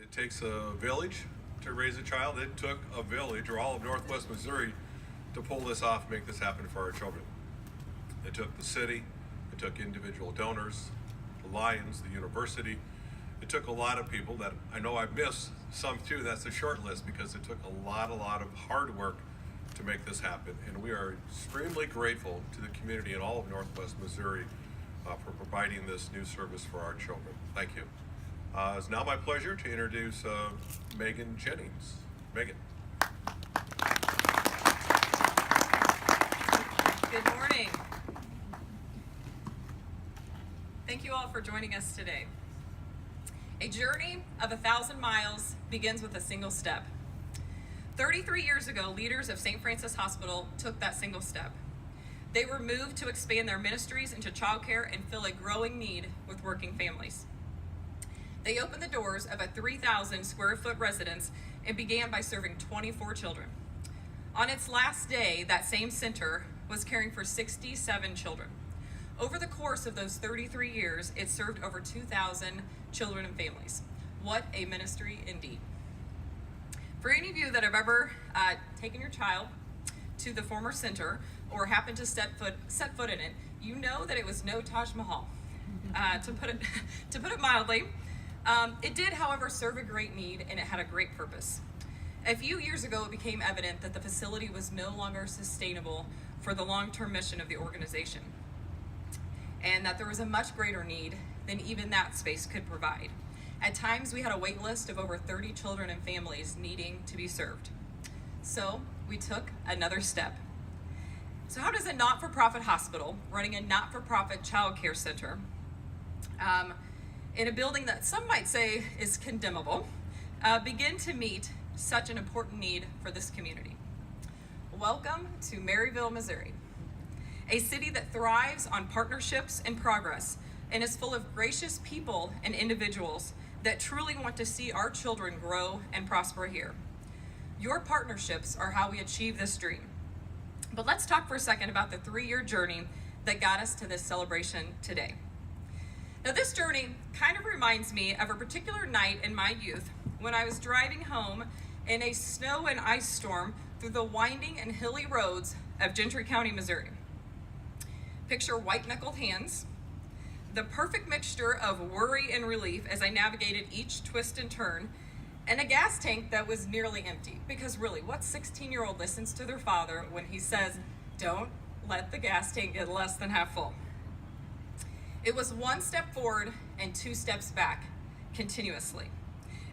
It takes a village to raise a child. It took a village, or all of Northwest Missouri, to pull this off and make this happen for our children. It took the city, it took individual donors, the Lions, the university. It took a lot of people that I know I've missed some too. That's a short list because it took a lot of hard work to make this happen. And we are extremely grateful to the community in all of Northwest Missouri for providing this new service for our children. Thank you. It's now my pleasure to introduce Megan Jennings. Megan. Good morning. Thank you all for joining us today. A journey of 1,000 miles begins with a single step. 33 years ago, leaders of St. Francis Hospital took that single step. They were moved to expand their ministries into childcare and fill a growing need with working families. They opened the doors of a 3,000 square foot residence and began by serving 24 children. On its last day, that same center was caring for 67 children. Over the course of those 33 years, it served over 2,000 children and families. What a ministry indeed. For any of you that have ever taken your child to the former center or happened to set foot in it, you know that it was no Taj Mahal, to put it mildly. It did, however, serve a great need, and it had a great purpose. A few years ago, it became evident that the facility was no longer sustainable for the long-term mission of the organization, and that there was a much greater need than even that space could provide. At times, we had a wait list of over 30 children and families needing to be served. So we took another step. So how does a not-for-profit hospital running a not-for-profit child care center in a building that some might say is condemnable begin to meet such an important need for this community? Welcome to Maryville, Missouri, a city that thrives on partnerships and progress and is full of gracious people and individuals that truly want to see our children grow and prosper here. Your partnerships are how we achieve this dream. But let's talk for a second about the 3-year journey that got us to this celebration today. Now, this journey kind of reminds me of a particular night in my youth when I was driving home in a snow and ice storm through the winding and hilly roads of Gentry County, Missouri. Picture white-knuckled hands, the perfect mixture of worry and relief as I navigated each twist and turn, and a gas tank that was nearly empty. Because really, what 16-year-old listens to their father when he says, "Don't let the gas tank get less than half full"? It was 1 step forward and 2 steps back, continuously.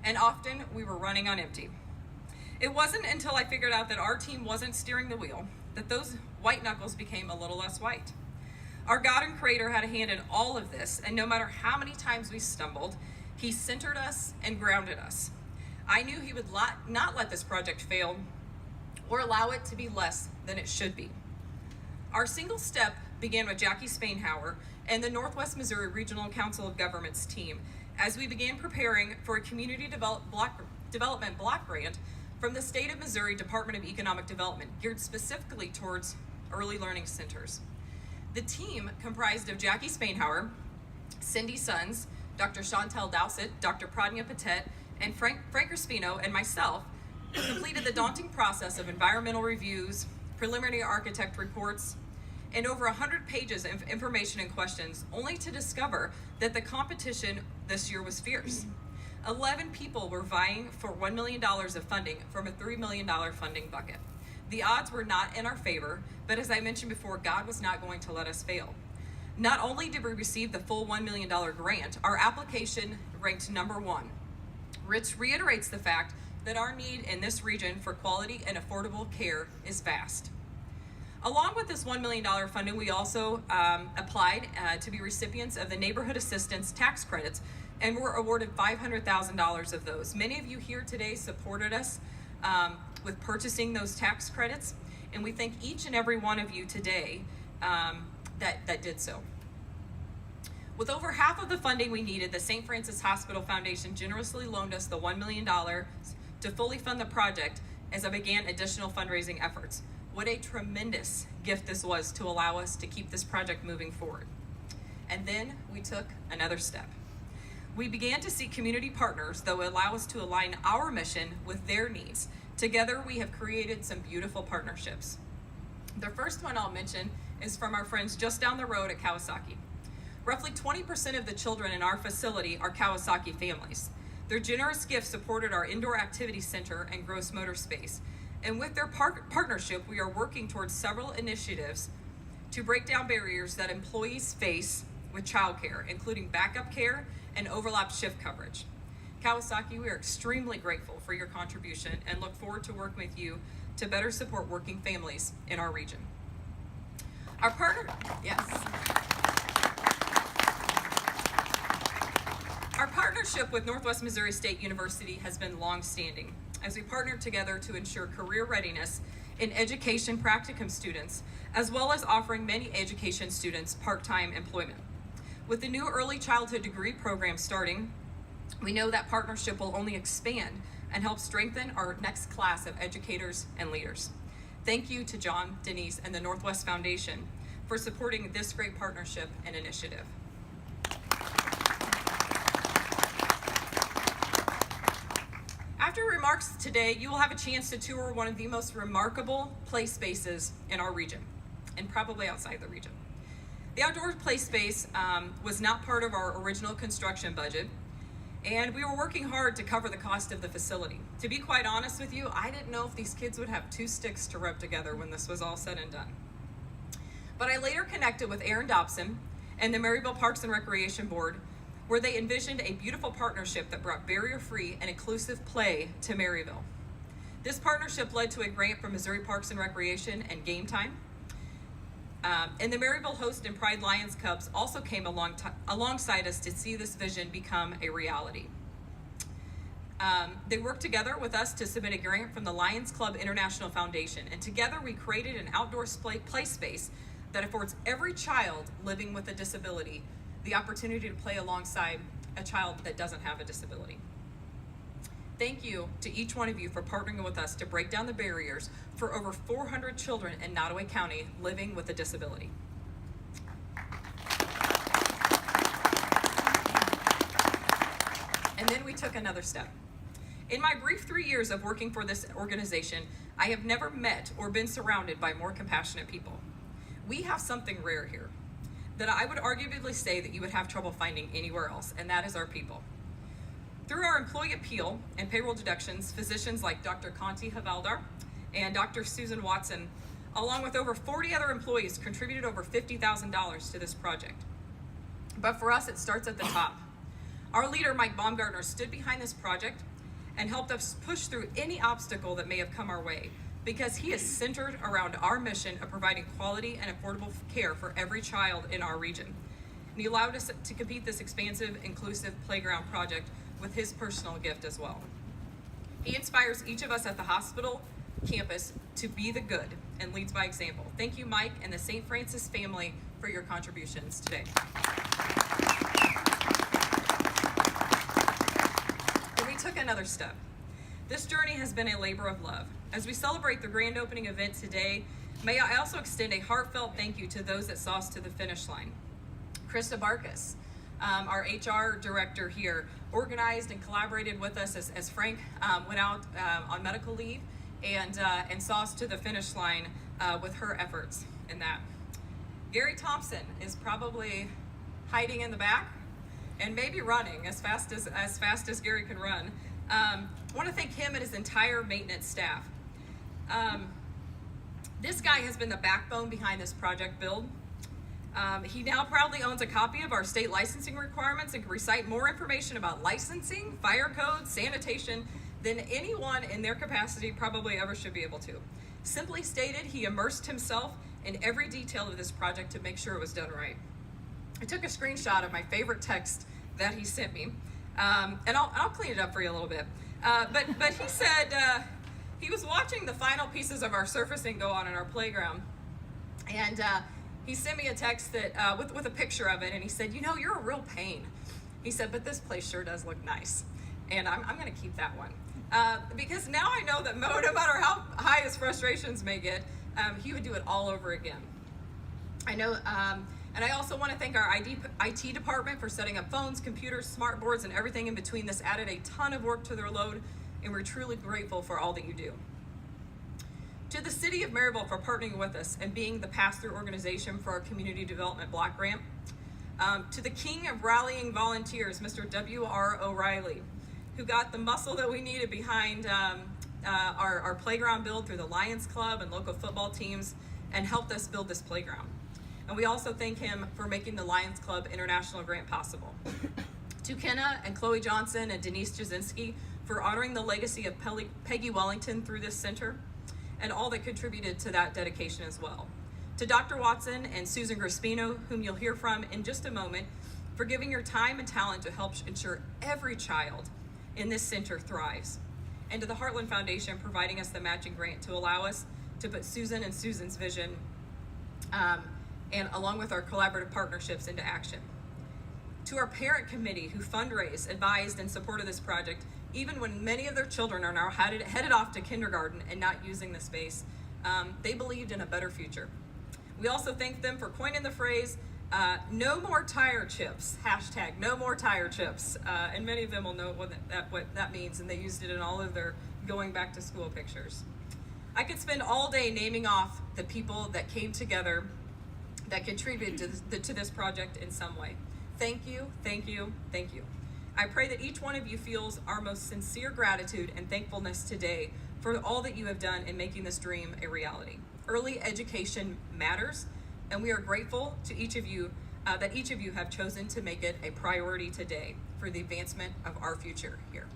And often we were running on empty. It wasn't until I figured out that our team wasn't steering the wheel that those white knuckles became a little less white. Our God and Creator had a hand in all of this, and no matter how many times we stumbled, He centered us and grounded us. I knew He would not let this project fail or allow it to be less than it should be. Our single step began with Jackie Spainhauer and the Northwest Missouri Regional Council of Governments team as we began preparing for a community development block grant from the State of Missouri Department of Economic Development, geared specifically towards early learning centers. The team, comprised of Jackie Spainhauer, Cindy Sons, Dr. Chantel Dowsett, Dr. Pradnya Patet, and Frank Raspino, and myself, completed the daunting process of environmental reviews, preliminary architect reports, and over 100 pages of information and questions, only to discover that the competition this year was fierce. 11 people were vying for $1 million of funding from a $3 million funding bucket. The odds were not in our favor, but as I mentioned before, God was not going to let us fail. Not only did we receive the full $1 million grant, our application ranked number 1, which reiterates the fact that our need in this region for quality and affordable care is vast. Along with this $1 million funding, we also applied to be recipients of the Neighborhood Assistance Tax Credits, and were awarded $500,000 of those. Many of you here today supported us with purchasing those tax credits, and we thank each and every one of you today that did so. With over half of the funding we needed, the St. Francis Hospital Foundation generously loaned us the $1 million to fully fund the project as I began additional fundraising efforts. What a tremendous gift this was to allow us to keep this project moving forward. And then we took another step. We began to seek community partners that would allow us to align our mission with their needs. Together, we have created some beautiful partnerships. The first one I'll mention is from our friends just down the road at Kawasaki. Roughly 20% of the children in our facility are Kawasaki families. Their generous gifts supported our indoor activity center and gross motor space. And with their partnership, we are working towards several initiatives to break down barriers that employees face with childcare, including backup care and overlap shift coverage. Kawasaki, we are extremely grateful for your contribution and look forward to working with you to better support working families in our region. Our partnership with Northwest Missouri State University has been long-standing as we partner together to ensure career readiness in education practicum students, as well as offering many education students part-time employment. With the new early childhood degree program starting, we know that partnership will only expand and help strengthen our next class of educators and leaders. Thank you to John, Denise, and the Northwest Foundation for supporting this great partnership and initiative. After remarks today, you will have a chance to tour one of the most remarkable play spaces in our region, and probably outside the region. The outdoor play space was not part of our original construction budget, and we were working hard to cover the cost of the facility. To be quite honest with you, I didn't know if these kids would have two sticks to rub together when this was all said and done. But I later connected with Aaron Dobson and the Maryville Parks and Recreation Board, where they envisioned a beautiful partnership that brought barrier-free and inclusive play to Maryville. This partnership led to a grant from Missouri Parks and Recreation and Game Time. And the Maryville Host and Pride Lions Cubs also came alongside us to see this vision become a reality. They worked together with us to submit a grant from the Lions Club International Foundation, and together we created an outdoor play space that affords every child living with a disability the opportunity to play alongside a child that doesn't have a disability. Thank you to each one of you for partnering with us to break down the barriers for over 400 children in Nottoway County living with a disability. And then we took another step. In my brief 3 years of working for this organization, I have never met or been surrounded by more compassionate people. We have something rare here that I would arguably say that you would have trouble finding anywhere else, and that is our people. Through our employee appeal and payroll deductions, physicians like Dr. Conti Havaldar and Dr. Susan Watson, along with over 40 other employees, contributed over $50,000 to this project. But for us, it starts at the top. Our leader, Mike Baumgartner, stood behind this project and helped us push through any obstacle that may have come our way, because he is centered around our mission of providing quality and affordable care for every child in our region. And he allowed us to complete this expansive, inclusive playground project with his personal gift as well. He inspires each of us at the hospital campus to be the good and leads by example. Thank you, Mike, and the St. Francis family for your contributions today. And we took another step. This journey has been a labor of love. As we celebrate the grand opening event today, may I also extend a heartfelt thank you to those that saw us to the finish line. Krista Barkas, our HR director here, organized and collaborated with us as Frank went out on medical leave and saw us to the finish line with her efforts in that. Gary Thompson is probably hiding in the back and maybe running as fast as Gary can run. I want to thank him and his entire maintenance staff. This guy has been the backbone behind this project build. He now proudly owns a copy of our state licensing requirements and can recite more information about licensing, fire codes, sanitation than anyone in their capacity probably ever should be able to. Simply stated, he immersed himself in every detail of this project to make sure it was done right. I took a screenshot of my favorite text that he sent me, and I'll clean it up for you a little bit. But he said he was watching the final pieces of our surfacing go on in our playground, and he sent me a text that with a picture of it, and he said, "You know, you're a real pain." He said, "But this place sure does look nice," and I'm going to keep that one because now I know that Mo, no matter how high his frustrations may get, he would do it all over again. I know And I also want to thank our IT department for setting up phones, computers, smart boards, and everything in between. This added a ton of work to their load, and we're truly grateful for all that you do. To the City of Maryville for partnering with us and being the pass-through organization for our Community Development Block Grant. To the king of rallying volunteers, Mr. W.R. O'Reilly, who got the muscle that we needed behind our playground build through the Lions Club and local football teams and helped us build this playground. And we also thank him for making the Lions Club International Grant possible. To Kenna and Chloe Johnson and Denise Jasinski for honoring the legacy of Peggy Wellington through this center and all that contributed to that dedication as well. To Dr. Watson and Susan Grispino, whom you'll hear from in just a moment, for giving your time and talent to help ensure every child in this center thrives. And to the Heartland Foundation providing us the matching grant to allow us to put Susan and Susan's vision and along with our collaborative partnerships into action. To our parent committee who fundraised, advised, and supported this project, even when many of their children are now headed off to kindergarten and not using the space, they believed in a better future. We also thank them for coining the phrase, no more tire chips, hashtag no more tire chips. And many of them will know what that means, and they used it in all of their going back to school pictures. I could spend all day naming off the people that came together that contributed to this project in some way. Thank you, thank you, thank you. I pray that each one of you feels our most sincere gratitude and thankfulness today for all that you have done in making this dream a reality. Early education matters, and we are grateful to each of you that each of you have chosen to make it a priority today for the advancement of our future here.